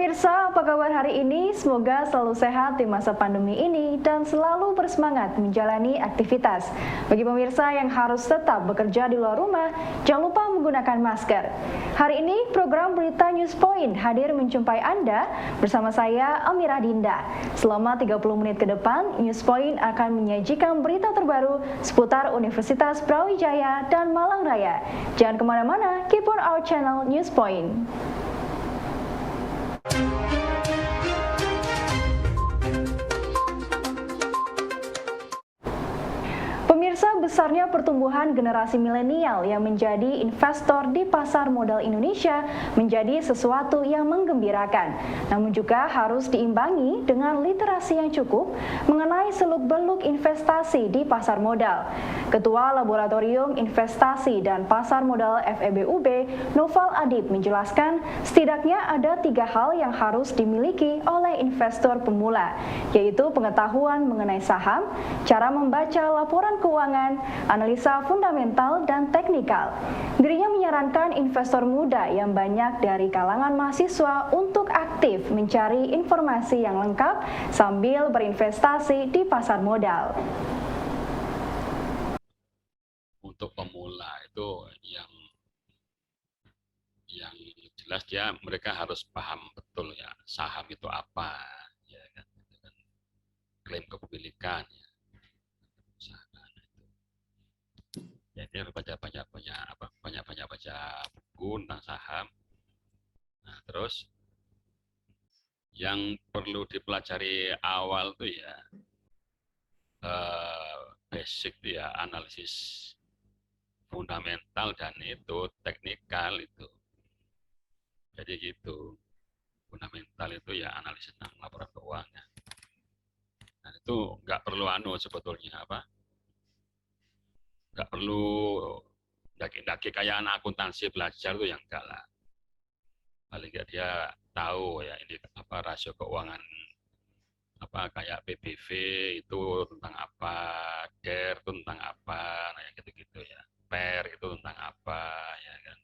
pemirsa, apa kabar hari ini? Semoga selalu sehat di masa pandemi ini dan selalu bersemangat menjalani aktivitas. Bagi pemirsa yang harus tetap bekerja di luar rumah, jangan lupa menggunakan masker. Hari ini program Berita News Point hadir menjumpai Anda bersama saya Amirah Dinda. Selama 30 menit ke depan, News Point akan menyajikan berita terbaru seputar Universitas Brawijaya dan Malang Raya. Jangan kemana-mana, keep on our channel News Point. Pemirsa, besarnya pertumbuhan generasi milenial yang menjadi investor di pasar modal Indonesia menjadi sesuatu yang menggembirakan. Namun juga harus diimbangi dengan literasi yang cukup mengenai seluk-beluk investasi di pasar modal. Ketua Laboratorium Investasi dan Pasar Modal FEBUB, Noval Adib menjelaskan setidaknya ada 3 hal yang harus dimiliki oleh investor pemula, yaitu pengetahuan mengenai saham, cara membaca laporan keuangan, analisa fundamental dan teknikal. Dirinya menyarankan investor muda yang banyak dari kalangan mahasiswa untuk aktif mencari informasi yang lengkap sambil berinvestasi di pasar modal. Untuk pemula itu yang jelas mereka harus paham betul ya saham itu apa, ya kan, itu kan klaim kepemilikan ya. Jadi harus banyak baca buku tentang saham. Nah, terus yang perlu dipelajari awal tuh ya basic tuh ya, analisis fundamental dan itu teknikal itu. Jadi gitu, fundamental itu ya analisis tentang laporan keuangan. Dan itu nggak perlu sebetulnya nggak perlu daki-daki kayak anak akuntansi belajar tuh yang enggak lah. Paling nggak dia tahu ya ini rasio keuangan kayak PBV itu tentang apa, DER itu tentang apa, nah yang gitu-gitu ya. PER itu tentang apa, ya kan.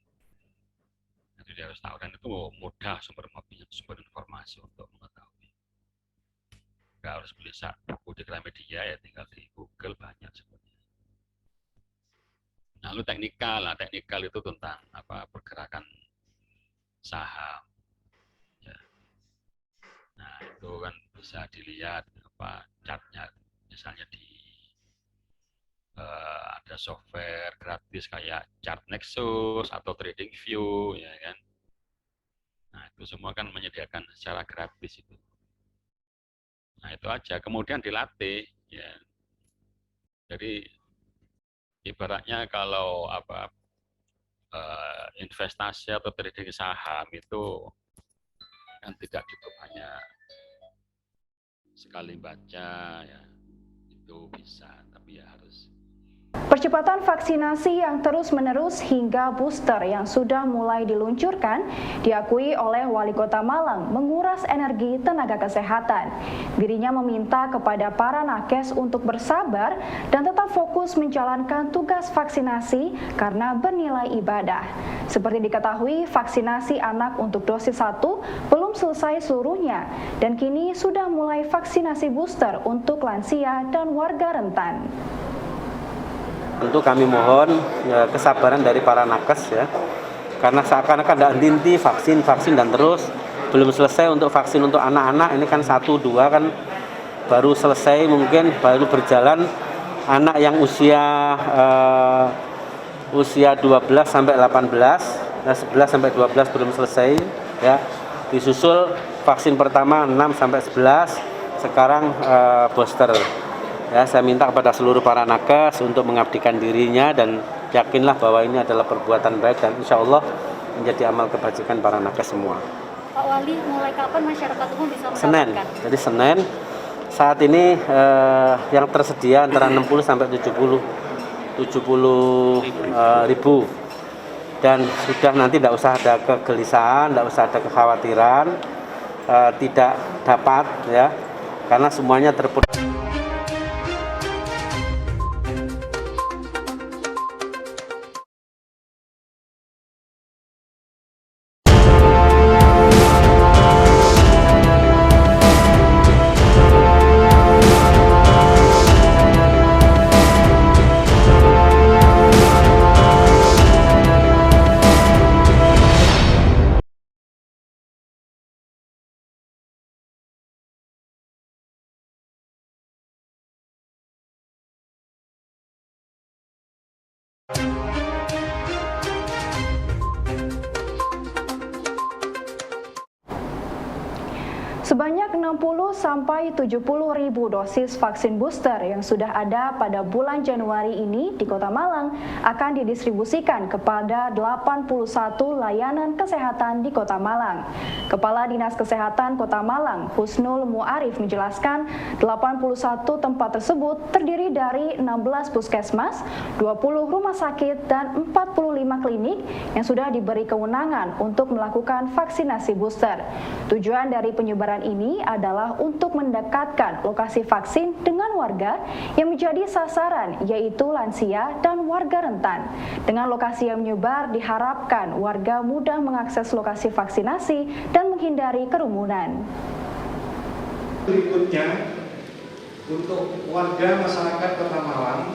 Jadi dia harus tahu, dan itu mudah sumber informasi untuk mengetahui. Nggak harus beli buku di Gramedia ya, tinggal di Google banyak sebenarnya. Nah, lalu teknikal itu tentang pergerakan saham. Ya. Nah, itu kan bisa dilihat chartnya, misalnya di ada software gratis kayak Chart Nexus atau TradingView, ya kan. Nah, itu semua kan menyediakan secara gratis itu. Nah, itu aja. Kemudian dilatih, ya. Jadi ibaratnya kalau investasi atau trading saham itu kan tidak cukup hanya sekali baca, ya itu bisa, tapi ya harus. Percepatan vaksinasi yang terus-menerus hingga booster yang sudah mulai diluncurkan diakui oleh Wali Kota Malang menguras energi tenaga kesehatan. Dirinya meminta kepada para nakes untuk bersabar dan tetap fokus menjalankan tugas vaksinasi karena bernilai ibadah. Seperti diketahui, vaksinasi anak untuk dosis 1 belum selesai seluruhnya dan kini sudah mulai vaksinasi booster untuk lansia dan warga rentan. Tentu kami mohon ya, kesabaran dari para nakes ya, karena seakan-akan ada henti vaksin dan terus belum selesai untuk vaksin untuk anak-anak. Ini kan 1, 2 kan baru selesai, mungkin baru berjalan anak yang usia 12 sampai 18, nah 11 sampai 12 belum selesai ya. Disusul vaksin pertama 6 sampai 11, sekarang booster. Ya, saya minta kepada seluruh para nakes untuk mengabdikan dirinya dan yakinlah bahwa ini adalah perbuatan baik dan insya Allah menjadi amal kebajikan para nakes semua. Pak Wali, mulai kapan masyarakat umum bisa mendapatkan? Senin, jadi Senin. Saat ini yang tersedia antara 60 sampai 70 ribu. Dan sudah nanti tidak usah ada kegelisahan, tidak usah ada kekhawatiran, tidak dapat ya, karena semuanya terpenuhi. 60 sampai 70 ribu dosis vaksin booster yang sudah ada pada bulan Januari ini di Kota Malang akan didistribusikan kepada 81 layanan kesehatan di Kota Malang. Kepala Dinas Kesehatan Kota Malang, Husnul Muarif menjelaskan 81 tempat tersebut terdiri dari 16 puskesmas, 20 rumah sakit, dan 45 klinik yang sudah diberi kewenangan untuk melakukan vaksinasi booster. Tujuan dari penyebaran ini adalah untuk mendekatkan lokasi vaksin dengan warga yang menjadi sasaran, yaitu lansia dan warga rentan. Dengan lokasi yang menyebar, diharapkan warga mudah mengakses lokasi vaksinasi dan menghindari kerumunan. Berikutnya, untuk warga masyarakat Kota Malang,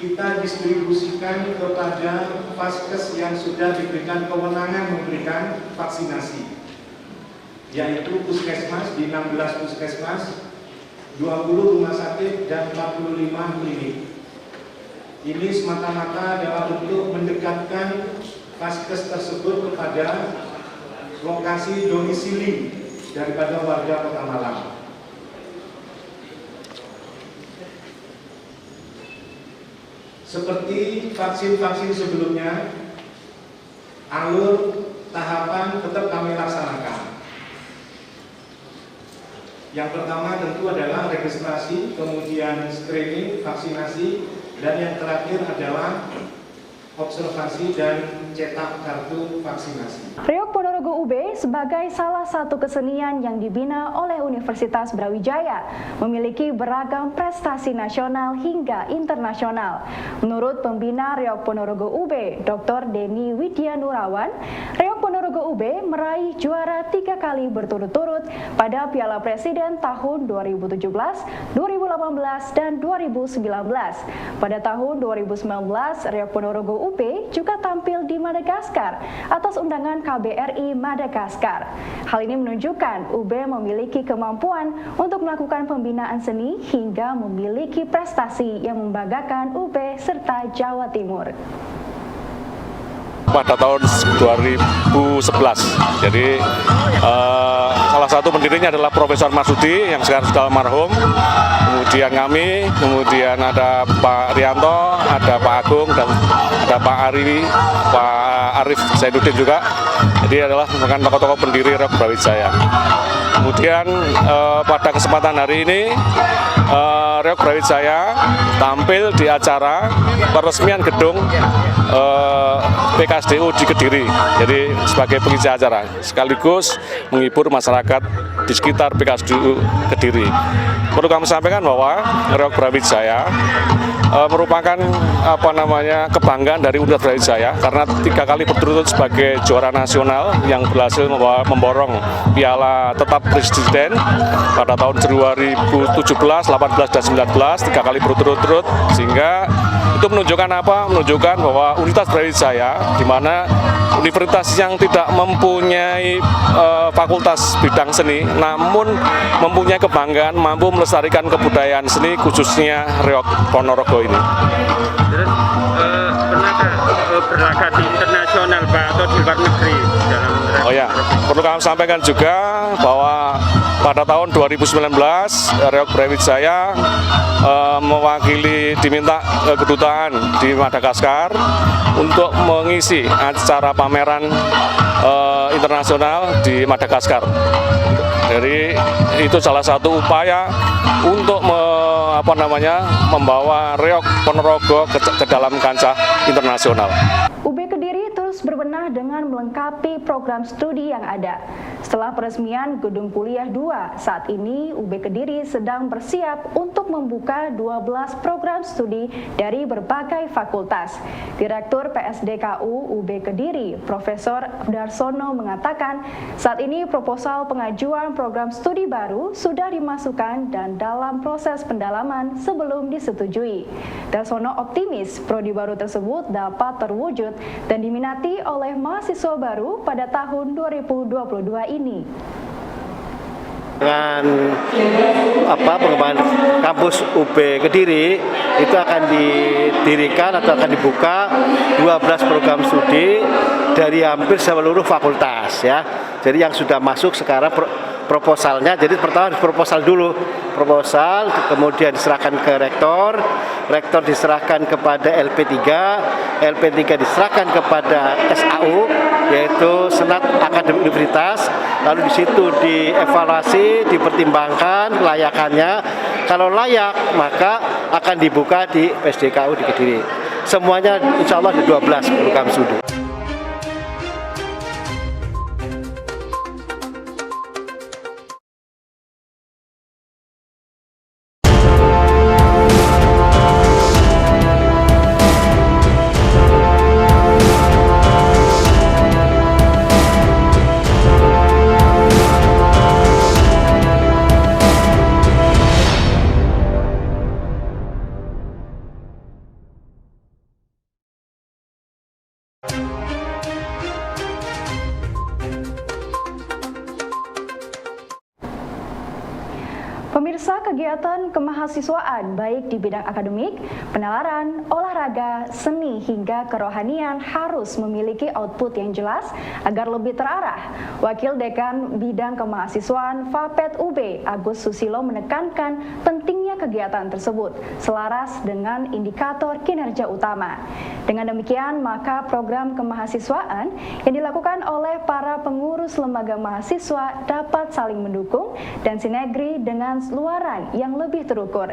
kita distribusikan kepada vaskes yang sudah diberikan kewenangan memberikan vaksinasi, yaitu puskesmas di 16 puskesmas, 20 rumah sakit, dan 45 klinik. Ini semata-mata adalah untuk mendekatkan vaskes tersebut kepada lokasi domisili daripada warga Kota Malang. Seperti vaksin-vaksin sebelumnya, alur tahapan tetap kami laksanakan. Yang pertama tentu adalah registrasi, kemudian screening, vaksinasi, dan yang terakhir adalah observasi dan cetak kartu vaksinasi. Reog Ponorogo UB sebagai salah satu kesenian yang dibina oleh Universitas Brawijaya memiliki beragam prestasi nasional hingga internasional. Menurut pembina Reog Ponorogo UB, Dr. Denny Widya Nurawan, Reog Ponorogo UB meraih juara 3 kali berturut-turut pada Piala Presiden tahun 2017, 2018, dan 2019. Pada tahun 2019, Reog Ponorogo UB juga tampil di Madagaskar atas undangan KBRI Madagaskar. Hal ini menunjukkan UB memiliki kemampuan untuk melakukan pembinaan seni hingga memiliki prestasi yang membanggakan UB serta Jawa Timur. Pada tahun 2011, jadi salah satu pendirinya adalah Profesor Marsudi yang sekarang sudah almarhum, kemudian kami, kemudian ada Pak Rianto, ada Pak Agung, dan ada Pak Arif Zainuddin juga. Jadi adalah merupakan tokoh-tokoh pendiri Reog Brawijaya. Kemudian pada kesempatan hari ini Reog Brawijaya tampil di acara peresmian gedung PKSDU di Kediri, jadi sebagai pengisi acara sekaligus menghibur masyarakat di sekitar PKSDU Kediri. Perlu kami sampaikan bahwa Reog Brawijaya merupakan kebanggaan dari Universitas Brawijaya karena 3 kali berturut-turut sebagai juara nasional yang berhasil memborong piala tetap presiden pada tahun 2017, 18, dan 19, 3 kali berturut-turut, sehingga itu menunjukkan apa? Menunjukkan bahwa Universitas Brawijaya, di mana universitas yang tidak mempunyai fakultas bidang seni, namun mempunyai kebanggaan mampu melestarikan kebudayaan seni, khususnya Reog Ponorogo ini. Terus pernahkah berlaga di internasional Pak atau di luar negeri dalam Oh ya, perlu kami sampaikan juga bahwa pada tahun 2019 Reog Brawijaya diminta kedutaan di Madagaskar untuk mengisi acara pameran internasional di Madagaskar. Jadi itu salah satu upaya untuk membawa Reog Ponorogo ke dalam kancah internasional. UB Kediri terus berbenah dengan melengkapi program studi yang ada. Setelah peresmian Gedung Kuliah 2, saat ini UB Kediri sedang bersiap untuk membuka 12 program studi dari berbagai fakultas. Direktur PSDKU UB Kediri, Profesor Darsono mengatakan, saat ini proposal pengajuan program studi baru sudah dimasukkan dan dalam proses pendalaman sebelum disetujui. Darsono optimis prodi baru tersebut dapat terwujud dan diminati oleh mahasiswa baru pada tahun 2022 ini. Dengan pengembangan kampus UB Kediri itu akan didirikan atau akan dibuka 12 program studi dari hampir seluruh fakultas ya. Jadi yang sudah masuk sekarang proposalnya. Jadi pertama harus proposal dulu, proposal kemudian diserahkan ke rektor, rektor diserahkan kepada LP3, LP3 diserahkan kepada SAU, yaitu Senat Akademik Universitas. Lalu di situ dievaluasi, dipertimbangkan kelayakannya. Kalau layak maka akan dibuka di PSDKU di Kediri. Semuanya insya Allah ada 12 program studi. Pemirsa, kegiatan kemahasiswaan baik di bidang akademik, penalaran, olahraga, seni hingga kerohanian harus memiliki output yang jelas agar lebih terarah. Wakil Dekan Bidang Kemahasiswaan Fapet UB Agus Susilo menekankan pentingnya kegiatan tersebut selaras dengan indikator kinerja utama. Dengan demikian, maka program kemahasiswaan yang dilakukan oleh para pengurus lembaga mahasiswa dapat saling mendukung dan sinergi dengan luaran yang lebih terukur.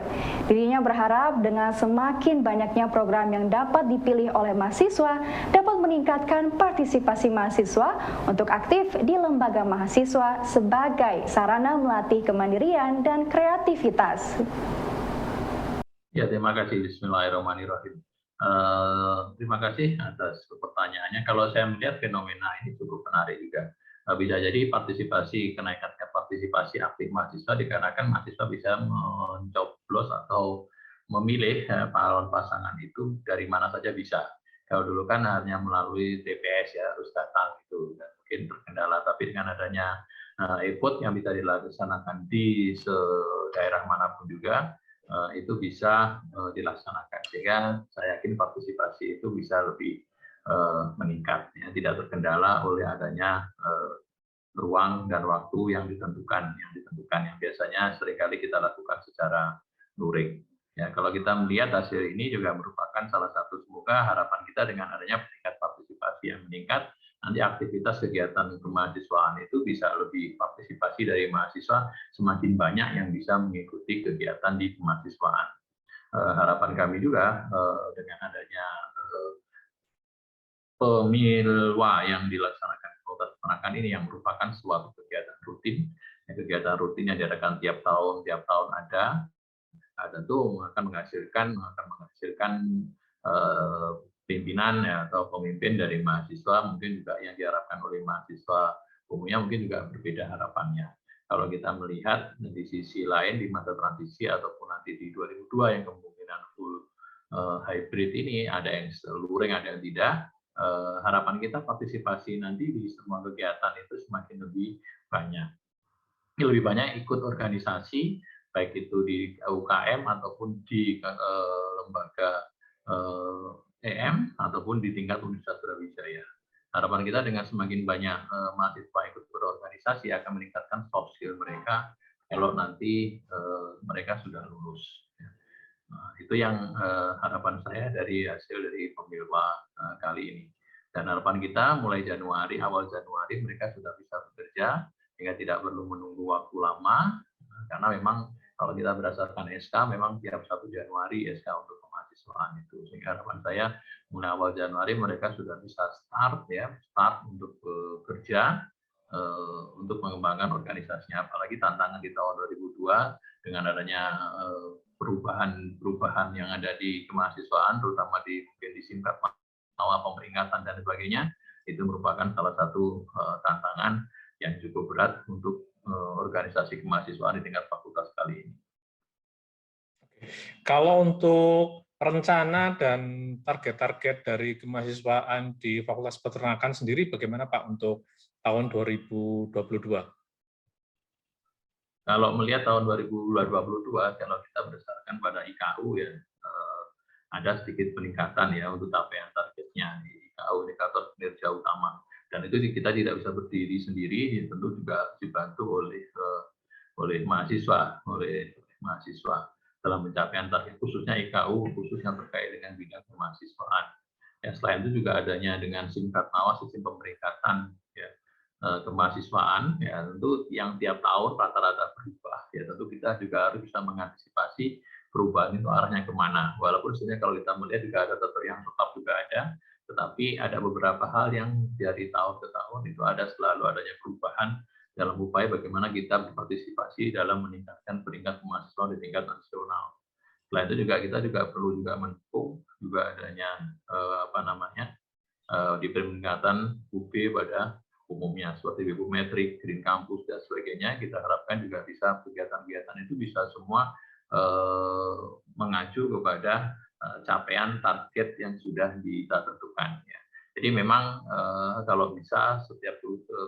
Dirinya berharap dengan semakin banyaknya program yang dapat dipilih oleh mahasiswa dapat meningkatkan partisipasi mahasiswa untuk aktif di lembaga mahasiswa sebagai sarana melatih kemandirian dan kreativitas. Ya, terima kasih. Bismillahirrahmanirrahim. Terima kasih atas pertanyaannya. Kalau saya melihat fenomena ini cukup menarik juga. Bisa jadi kenaikannya partisipasi aktif mahasiswa dikarenakan mahasiswa bisa mencoblos atau memilih calon pasangan itu dari mana saja bisa. Kalau dulu kan hanya melalui TPS ya, harus datang itu dan mungkin terkendala. Tapi dengan adanya e-vote yang bisa dilaksanakan di daerah manapun juga, itu bisa dilaksanakan. Sehingga saya yakin partisipasi itu bisa lebih meningkat, ya, tidak terkendala oleh adanya ruang dan waktu yang ditentukan yang biasanya seringkali kita lakukan secara luring. Ya, kalau kita melihat hasil ini juga merupakan salah satu, semoga harapan kita dengan adanya tingkat partisipasi yang meningkat, nanti aktivitas kegiatan kemahasiswaan itu bisa lebih partisipasi dari mahasiswa, semakin banyak yang bisa mengikuti kegiatan di kemahasiswaan. Harapan kami juga dengan adanya pemilwa yang dilaksanakan Fakultas Peternakan ini yang merupakan suatu kegiatan rutin, kegiatan rutin yang diadakan tiap tahun ada tentu akan menghasilkan pimpinan ya, atau pemimpin dari mahasiswa, mungkin juga yang diharapkan oleh mahasiswa umumnya mungkin juga berbeda harapannya. Kalau kita melihat di sisi lain di masa transisi ataupun nanti di 2002 yang kemungkinan full hybrid ini, ada yang luring, ada yang tidak. Harapan kita partisipasi nanti di semua kegiatan itu semakin lebih banyak. Lebih banyak ikut organisasi, baik itu di UKM ataupun di lembaga EM ataupun di tingkat Universitas Brawijaya. Harapan kita dengan semakin banyak mahasiswa ikut berorganisasi akan meningkatkan soft skill mereka kalau nanti mereka sudah lulus. Nah, itu yang harapan saya dari hasil dari pemilwa kali ini. Dan harapan kita mulai Januari, awal Januari mereka sudah bisa bekerja sehingga tidak perlu menunggu waktu lama, karena memang kalau kita berdasarkan SK memang tiap 1 Januari SK untuk kemahasiswaan itu. Sehingga harapan saya mulai awal Januari mereka sudah bisa start untuk bekerja untuk mengembangkan organisasinya. Apalagi tantangan di tahun 2002 dengan adanya perubahan yang ada di kemahasiswaan, terutama mungkin di singkat pemeringkatan dan sebagainya, itu merupakan salah satu tantangan yang cukup berat untuk organisasi kemahasiswaan di tingkat fakultas kali ini. Kalau untuk rencana dan target-target dari kemahasiswaan di Fakultas Peternakan sendiri bagaimana Pak untuk tahun 2022? Kalau melihat tahun 2022, kalau kita berdasarkan pada IKU ya, ada sedikit peningkatan ya untuk capaian targetnya di IKU, indikator kinerja utama. Dan itu kita tidak bisa berdiri sendiri, tentu juga dibantu oleh mahasiswa dalam pencapaian target, khususnya IKU, khususnya terkait dengan bidang kemahasiswaan. Ya, selain itu juga adanya dengan Simkatnawas, sistem pemeringkatan ya, kemahasiswaan, ya tentu yang tiap tahun rata-rata berubah. Ya tentu kita juga harus bisa mengantisipasi perubahan itu arahnya kemana. Walaupun sebenarnya kalau kita melihat juga ada yang tetap juga ada, tetapi ada beberapa hal yang dari tahun ke tahun itu selalu adanya perubahan dalam upaya bagaimana kita berpartisipasi dalam meningkatkan peringkat mahasiswa di tingkat nasional. Selain itu juga kita perlu mendukung juga adanya di peningkatan UB pada umumnya seperti Bukumetrik, Green Campus dan sebagainya. Kita harapkan juga bisa kegiatan-kegiatan itu bisa semua mengacu kepada capaian target yang sudah kita tentukan. Ya. Jadi memang kalau bisa setiap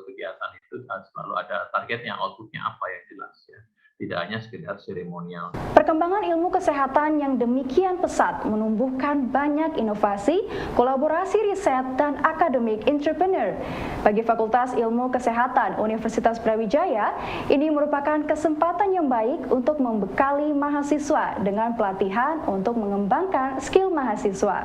kegiatan itu selalu ada targetnya, outputnya apa yang jelas ya. Tidak hanya sekedar seremonial. Perkembangan ilmu kesehatan yang demikian pesat menumbuhkan banyak inovasi, kolaborasi riset, dan akademik entrepreneur. Bagi Fakultas Ilmu Kesehatan Universitas Brawijaya, ini merupakan kesempatan yang baik untuk membekali mahasiswa dengan pelatihan untuk mengembangkan skill mahasiswa.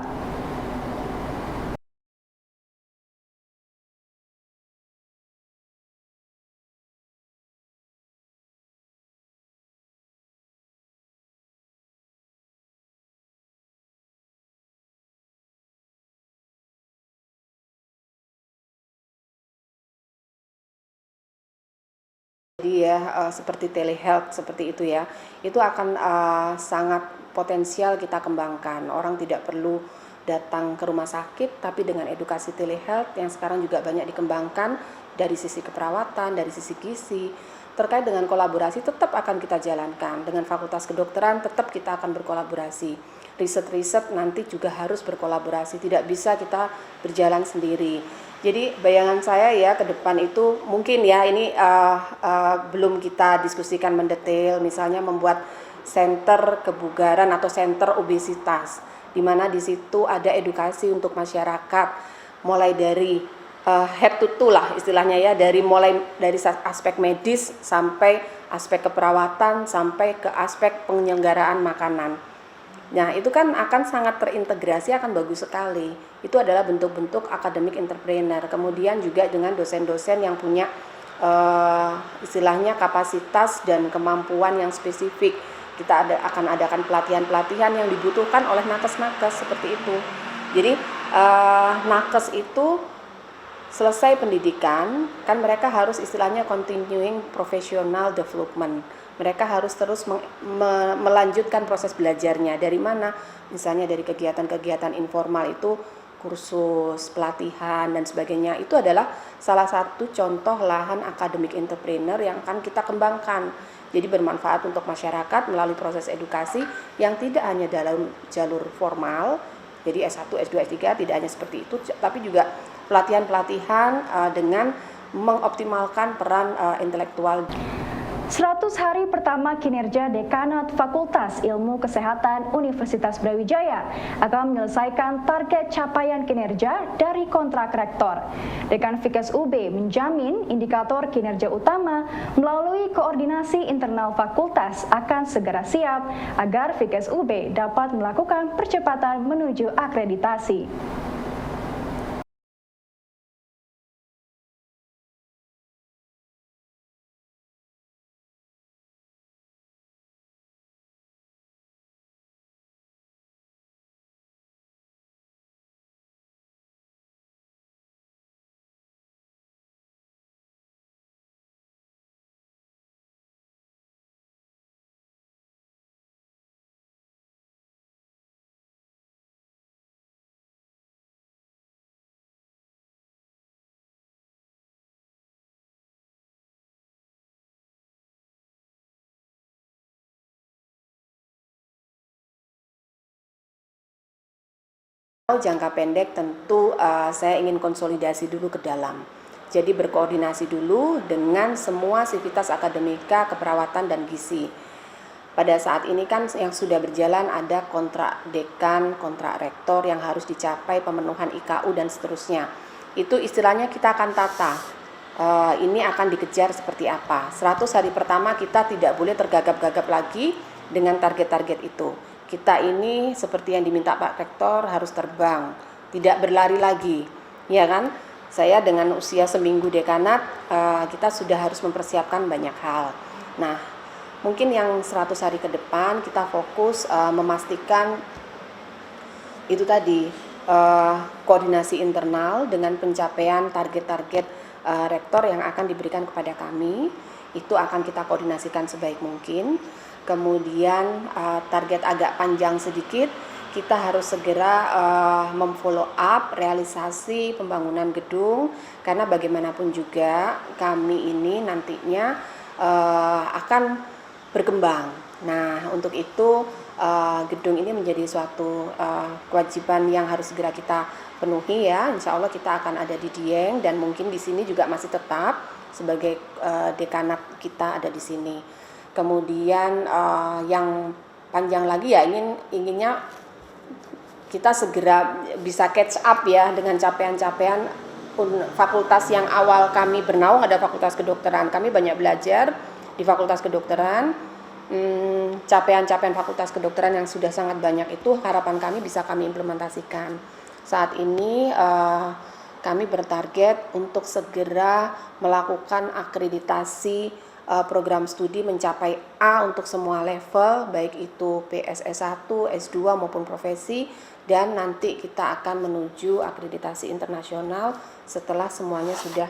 Jadi ya seperti telehealth seperti itu ya, itu akan sangat potensial kita kembangkan. Orang tidak perlu datang ke rumah sakit, tapi dengan edukasi telehealth yang sekarang juga banyak dikembangkan dari sisi keperawatan, dari sisi gizi, terkait dengan kolaborasi tetap akan kita jalankan. Dengan Fakultas Kedokteran tetap kita akan berkolaborasi. Riset-riset nanti juga harus berkolaborasi, tidak bisa kita berjalan sendiri. Jadi bayangan saya ya ke depan itu mungkin ya ini belum kita diskusikan mendetail, misalnya membuat center kebugaran atau center obesitas, di mana di situ ada edukasi untuk masyarakat, mulai dari head to toe lah istilahnya ya, mulai dari aspek medis sampai aspek keperawatan sampai ke aspek penyelenggaraan makanan. Nah, itu kan akan sangat terintegrasi, akan bagus sekali. Itu adalah bentuk-bentuk akademik entrepreneur. Kemudian juga dengan dosen-dosen yang punya istilahnya kapasitas dan kemampuan yang spesifik. Kita akan adakan pelatihan-pelatihan yang dibutuhkan oleh nakes-nakes seperti itu. Jadi nakes itu selesai pendidikan, kan mereka harus istilahnya continuing professional development. Mereka harus terus melanjutkan proses belajarnya. Dari mana? Misalnya dari kegiatan-kegiatan informal itu, kursus, pelatihan, dan sebagainya. Itu adalah salah satu contoh lahan akademik entrepreneur yang akan kita kembangkan. Jadi bermanfaat untuk masyarakat melalui proses edukasi yang tidak hanya dalam jalur formal, jadi S1, S2, S3 tidak hanya seperti itu, tapi juga pelatihan-pelatihan dengan mengoptimalkan peran intelektual. 100 hari pertama kinerja Dekanat Fakultas Ilmu Kesehatan Universitas Brawijaya akan menyelesaikan target capaian kinerja dari kontrak rektor. Dekan Fikes UB menjamin indikator kinerja utama melalui koordinasi internal fakultas akan segera siap agar Fikes UB dapat melakukan percepatan menuju akreditasi. Jangka pendek tentu saya ingin konsolidasi dulu ke dalam. Jadi berkoordinasi dulu dengan semua sivitas akademika, keperawatan, dan gizi. Pada saat ini kan yang sudah berjalan ada kontrak dekan, kontrak rektor yang harus dicapai, pemenuhan IKU dan seterusnya. Itu istilahnya kita akan tata. ini akan dikejar seperti apa. 100 hari pertama kita tidak boleh tergagap-gagap lagi dengan target-target itu. Kita ini seperti yang diminta Pak Rektor harus terbang, tidak berlari lagi, ya kan? Saya dengan usia seminggu dekanat, kita sudah harus mempersiapkan banyak hal. Nah, mungkin yang 100 hari ke depan kita fokus memastikan itu tadi, koordinasi internal dengan pencapaian target-target rektor yang akan diberikan kepada kami, itu akan kita koordinasikan sebaik mungkin. Kemudian target agak panjang sedikit, kita harus segera memfollow up realisasi pembangunan gedung, karena bagaimanapun juga kami ini nantinya akan berkembang. Nah, untuk itu gedung ini menjadi suatu kewajiban yang harus segera kita penuhi ya. Insya Allah kita akan ada di Dieng, dan mungkin di sini juga masih tetap sebagai dekanat kita ada di sini. Kemudian yang panjang lagi ya inginnya kita segera bisa catch up ya dengan capaian-capaian fakultas yang awal kami bernaung. Ada fakultas kedokteran, kami banyak belajar di fakultas kedokteran. Capaian-capaian fakultas kedokteran yang sudah sangat banyak itu harapan kami bisa kami implementasikan. Saat ini kami bertarget untuk segera melakukan akreditasi program studi mencapai A untuk semua level, baik itu PSS 1, S2 maupun profesi, dan nanti kita akan menuju akreditasi internasional setelah semuanya sudah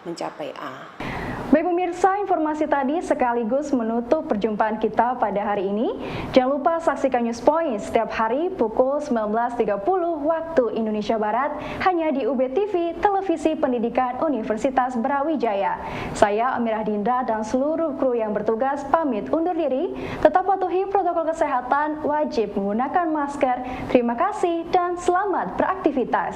mencapai A. Baik pemirsa, informasi tadi sekaligus menutup perjumpaan kita pada hari ini. Jangan lupa saksikan News Point setiap hari pukul 19.30 waktu Indonesia Barat hanya di UB TV, Televisi Pendidikan Universitas Brawijaya. Saya Amirah Dinda dan seluruh kru yang bertugas pamit undur diri. Tetap patuhi protokol kesehatan, wajib menggunakan masker. Terima kasih dan selamat beraktivitas.